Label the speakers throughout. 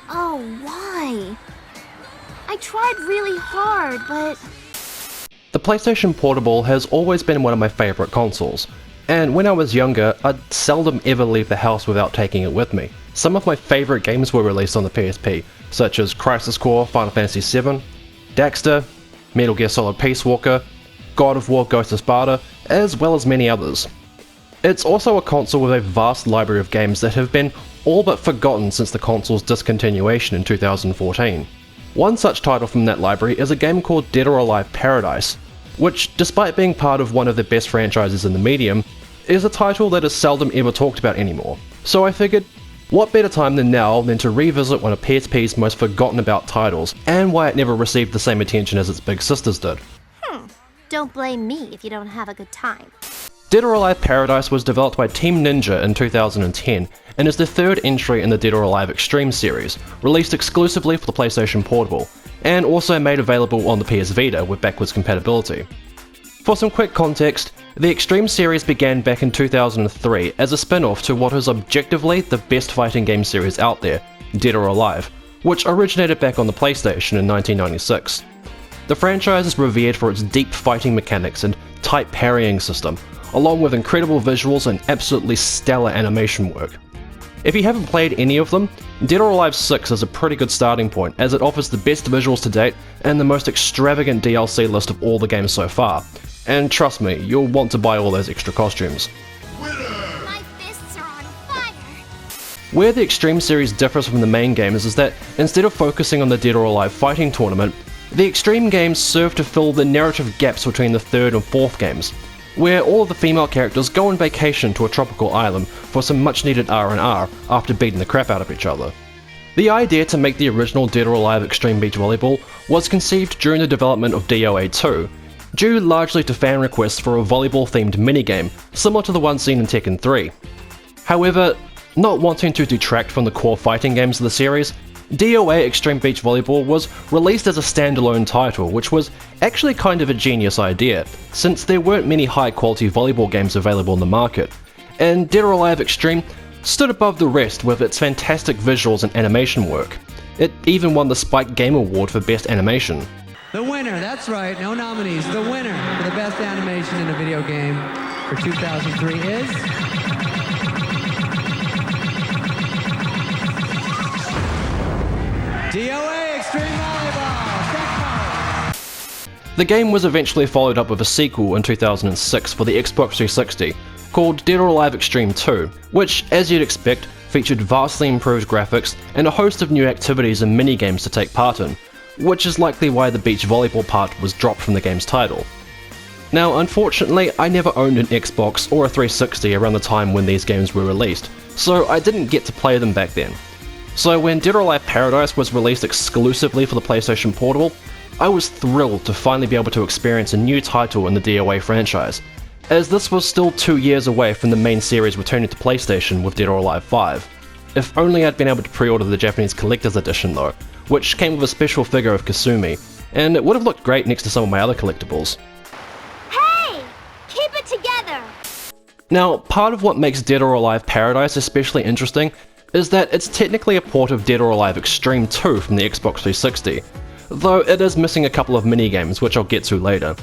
Speaker 1: Oh, why? I tried really hard, but...
Speaker 2: The PlayStation Portable has always been one of my favourite consoles, and when I was younger, I'd seldom ever leave the house without taking it with me. Some of my favourite games were released on the PSP, such as Crisis Core, Final Fantasy VII, Daxter, Metal Gear Solid Peace Walker, God of War Ghost of Sparta, as well as many others. It's also a console with a vast library of games that have been all but forgotten since the console's discontinuation in 2014. One such title from that library is a game called Dead or Alive Paradise, which, despite being part of one of the best franchises in the medium, is a title that is seldom ever talked about anymore. So I figured, what better time than now than to revisit one of PSP's most forgotten about titles, and why it never received the same attention as its big sisters did.
Speaker 1: Don't blame me if you don't have a good time.
Speaker 2: Dead or Alive Paradise was developed by Team Ninja in 2010, and is the third entry in the Dead or Alive Extreme series, released exclusively for the PlayStation Portable, and also made available on the PS Vita with backwards compatibility. For some quick context, the Extreme series began back in 2003 as a spin-off to what is objectively the best fighting game series out there, Dead or Alive, which originated back on the PlayStation in 1996. The franchise is revered for its deep fighting mechanics and tight parrying system, along with incredible visuals and absolutely stellar animation work. If you haven't played any of them, Dead or Alive 6 is a pretty good starting point, as it offers the best visuals to date and the most extravagant DLC list of all the games so far. And trust me, you'll want to buy all those extra costumes.
Speaker 1: My fists are on fire!
Speaker 2: Where the Extreme series differs from the main games is that instead of focusing on the Dead or Alive fighting tournament, the Extreme games serve to fill the narrative gaps between the third and fourth games, where all of the female characters go on vacation to a tropical island for some much needed R&R after beating the crap out of each other. The idea to make the original Dead or Alive Extreme Beach Volleyball was conceived during the development of DOA 2, due largely to fan requests for a volleyball-themed minigame, similar to the one seen in Tekken 3. However, not wanting to detract from the core fighting games of the series, DOA Extreme Beach Volleyball was released as a standalone title, which was actually kind of a genius idea, since there weren't many high-quality volleyball games available in the market, and Dead or Alive Extreme stood above the rest with its fantastic visuals and animation work. It even won the Spike Game Award for Best Animation.
Speaker 3: The winner, that's right, no nominees. The winner for the best animation in a video game for 2003 is... DOA Extreme Volleyball!
Speaker 2: The game was eventually followed up with a sequel in 2006 for the Xbox 360, called Dead or Alive Extreme 2, which, as you'd expect, featured vastly improved graphics and a host of new activities and minigames to take part in, which is likely why the beach volleyball part was dropped from the game's title. Now, unfortunately, I never owned an Xbox or a 360 around the time when these games were released, so I didn't get to play them back then. So when Dead or Alive Paradise was released exclusively for the PlayStation Portable, I was thrilled to finally be able to experience a new title in the DOA franchise, as this was still 2 years away from the main series returning to PlayStation with Dead or Alive 5. If only I'd been able to pre-order the Japanese Collector's Edition though, which came with a special figure of Kasumi, and it would have looked great next to some of my other collectibles.
Speaker 1: Hey! Keep it together!
Speaker 2: Now, part of what makes Dead or Alive Paradise especially interesting is that it's technically a port of Dead or Alive Extreme 2 from the Xbox 360, though it is missing a couple of minigames which I'll get to later.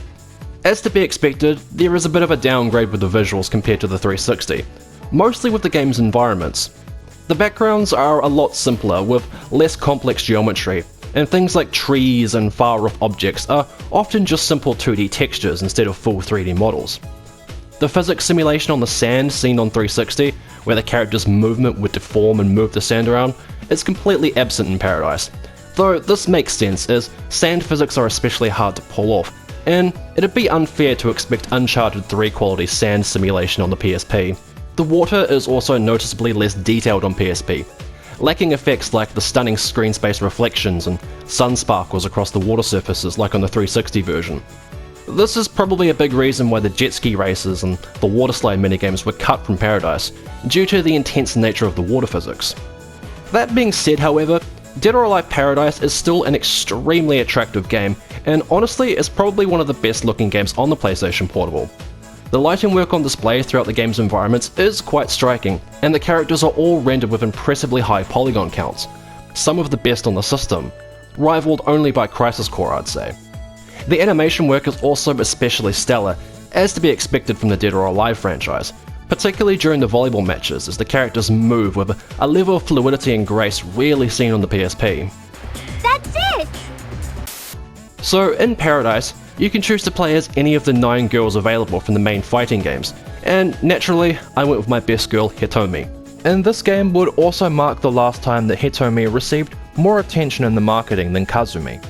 Speaker 2: As to be expected, there is a bit of a downgrade with the visuals compared to the 360, mostly with the game's environments. The backgrounds are a lot simpler, with less complex geometry, and things like trees and far-off objects are often just simple 2D textures instead of full 3D models. The physics simulation on the sand seen on 360, where the character's movement would deform and move the sand around, is completely absent in Paradise, though this makes sense as sand physics are especially hard to pull off, and it'd be unfair to expect Uncharted 3 quality sand simulation on the PSP. The water is also noticeably less detailed on PSP, lacking effects like the stunning screen space reflections and sun sparkles across the water surfaces like on the 360 version. This is probably a big reason why the jet ski races and the water slide minigames were cut from Paradise, due to the intense nature of the water physics. That being said, however, Dead or Alive Paradise is still an extremely attractive game, and honestly is probably one of the best looking games on the PlayStation Portable. The lighting work on display throughout the game's environments is quite striking, and the characters are all rendered with impressively high polygon counts, some of the best on the system, rivaled only by Crisis Core, I'd say. The animation work is also especially stellar, as to be expected from the Dead or Alive franchise, particularly during the volleyball matches as the characters move with a level of fluidity and grace rarely seen on the PSP.
Speaker 1: That's it!
Speaker 2: So in Paradise, you can choose to play as any of the 9 girls available from the main fighting games, and naturally, I went with my best girl, Hitomi. And this game would also mark the last time that Hitomi received more attention in the marketing than Kazumi.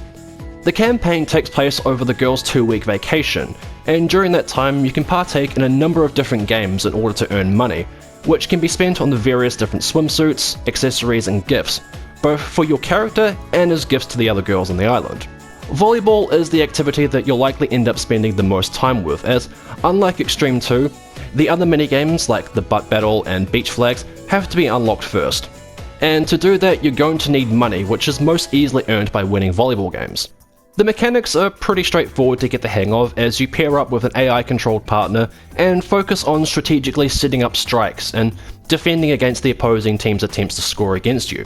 Speaker 2: The campaign takes place over the girls' 2-week vacation, and during that time you can partake in a number of different games in order to earn money, which can be spent on the various different swimsuits, accessories and gifts, both for your character and as gifts to the other girls on the island. Volleyball is the activity that you'll likely end up spending the most time with, as unlike Extreme 2, the other minigames like the butt battle and beach flags have to be unlocked first. And to do that you're going to need money, which is most easily earned by winning volleyball games. The mechanics are pretty straightforward to get the hang of as you pair up with an AI-controlled partner and focus on strategically setting up strikes and defending against the opposing team's attempts to score against you.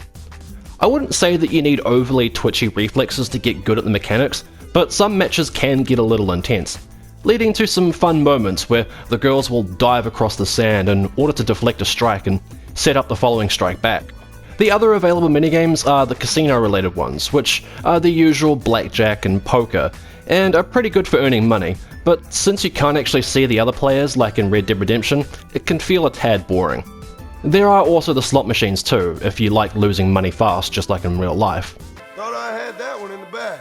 Speaker 2: I wouldn't say that you need overly twitchy reflexes to get good at the mechanics, but some matches can get a little intense, leading to some fun moments where the girls will dive across the sand in order to deflect a strike and set up the following strike back. The other available minigames are the casino-related ones, which are the usual blackjack and poker, and are pretty good for earning money, but since you can't actually see the other players like in Red Dead Redemption, it can feel a tad boring. There are also the slot machines too, if you like losing money fast just like in real life.
Speaker 4: Thought I had that one in the bag.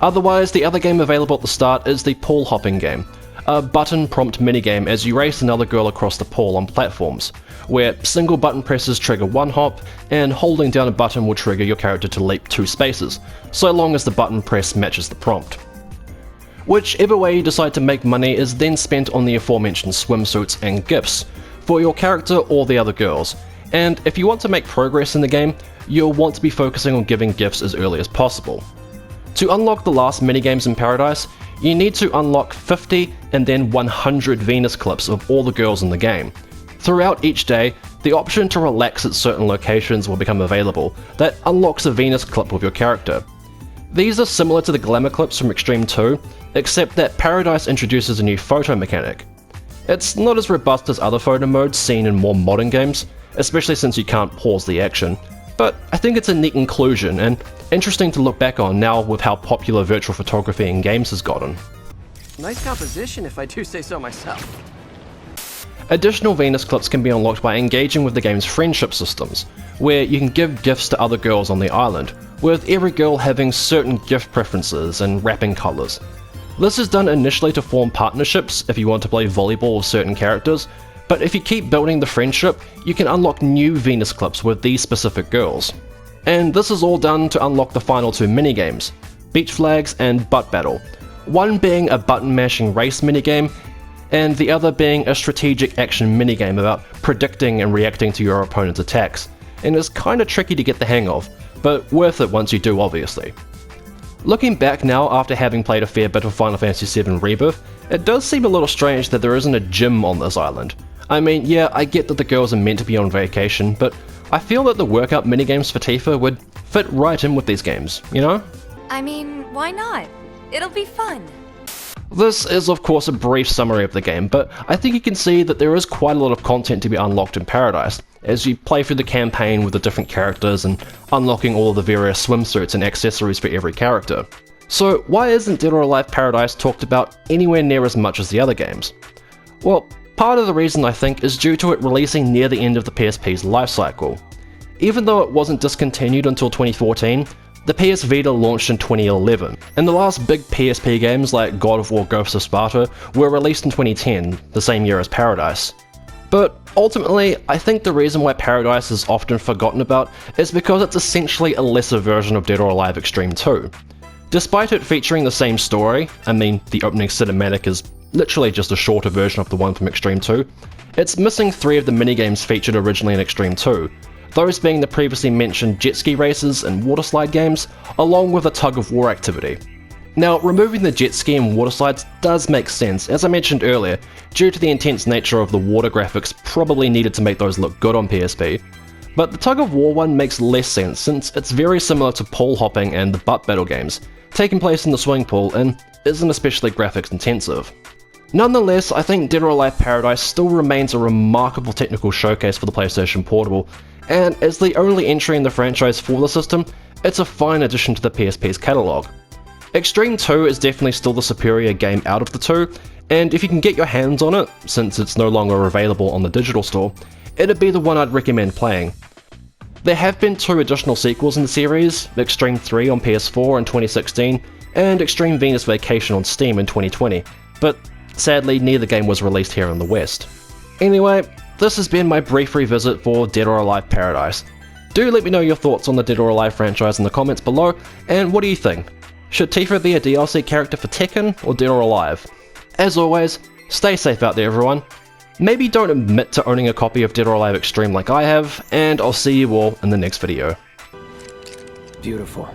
Speaker 2: Otherwise, the other game available at the start is the pool hopping game, a button prompt minigame as you race another girl across the pool on platforms, where single button presses trigger one hop, and holding down a button will trigger your character to leap 2 spaces, so long as the button press matches the prompt. Whichever way you decide to make money is then spent on the aforementioned swimsuits and gifts, for your character or the other girls, and if you want to make progress in the game, you'll want to be focusing on giving gifts as early as possible. To unlock the last minigames in Paradise, you need to unlock 50 and then 100 Venus clips of all the girls in the game. Throughout each day, the option to relax at certain locations will become available that unlocks a Venus clip with your character. These are similar to the glamour clips from Extreme 2, except that Paradise introduces a new photo mechanic. It's not as robust as other photo modes seen in more modern games, especially since you can't pause the action, but I think it's a neat inclusion and interesting to look back on now with how popular virtual photography in games has gotten.
Speaker 5: Nice composition if I do say so myself.
Speaker 2: Additional Venus clips can be unlocked by engaging with the game's friendship systems, where you can give gifts to other girls on the island, with every girl having certain gift preferences and wrapping colours. This is done initially to form partnerships if you want to play volleyball with certain characters, but if you keep building the friendship, you can unlock new Venus clips with these specific girls. And this is all done to unlock the final 2 minigames, Beach Flags and Butt Battle, one being a button mashing race minigame, and the other being a strategic action minigame about predicting and reacting to your opponent's attacks, and is kinda tricky to get the hang of, but worth it once you do obviously. Looking back now after having played a fair bit of Final Fantasy VII Rebirth, it does seem a little strange that there isn't a gym on this island. I mean, yeah, I get that the girls are meant to be on vacation, but I feel that the workout minigames for Tifa would fit right in with these games, you know?
Speaker 6: I mean, why not? It'll be fun.
Speaker 2: This is of course a brief summary of the game, but I think you can see that there is quite a lot of content to be unlocked in Paradise, as you play through the campaign with the different characters and unlocking all of the various swimsuits and accessories for every character. So why isn't Dead or Alive Paradise talked about anywhere near as much as the other games? Well, part of the reason I think is due to it releasing near the end of the PSP's life cycle. Even though it wasn't discontinued until 2014, the PS Vita launched in 2011, and the last big PSP games like God of War Ghosts of Sparta were released in 2010, the same year as Paradise. But ultimately, I think the reason why Paradise is often forgotten about is because it's essentially a lesser version of Dead or Alive Extreme 2. Despite it featuring the same story, I mean the opening cinematic is literally just a shorter version of the one from Extreme 2, it's missing 3 of the minigames featured originally in Extreme 2, those being the previously mentioned jet ski races and water slide games, along with a tug of war activity. Now, removing the jet ski and water slides does make sense, as I mentioned earlier, due to the intense nature of the water graphics probably needed to make those look good on PSP, but the Tug of War one makes less sense since it's very similar to pool hopping and the butt battle games, taking place in the swimming pool and isn't especially graphics intensive. Nonetheless, I think Dead or Alive Paradise still remains a remarkable technical showcase for the PlayStation Portable, and as the only entry in the franchise for the system, it's a fine addition to the PSP's catalogue. Extreme 2 is definitely still the superior game out of the two, and if you can get your hands on it, since it's no longer available on the digital store, it'd be the one I'd recommend playing. There have been 2 additional sequels in the series, Extreme 3 on PS4 in 2016, and Extreme Venus Vacation on Steam in 2020, but sadly neither game was released here in the West. Anyway, this has been my brief revisit for Dead or Alive Paradise. Do let me know your thoughts on the Dead or Alive franchise in the comments below, and what do you think? Should Tifa be a DLC character for Tekken or Dead or Alive? As always, stay safe out there everyone. Maybe don't admit to owning a copy of Dead or Alive Extreme like I have, and I'll see you all in the next video.
Speaker 5: Beautiful.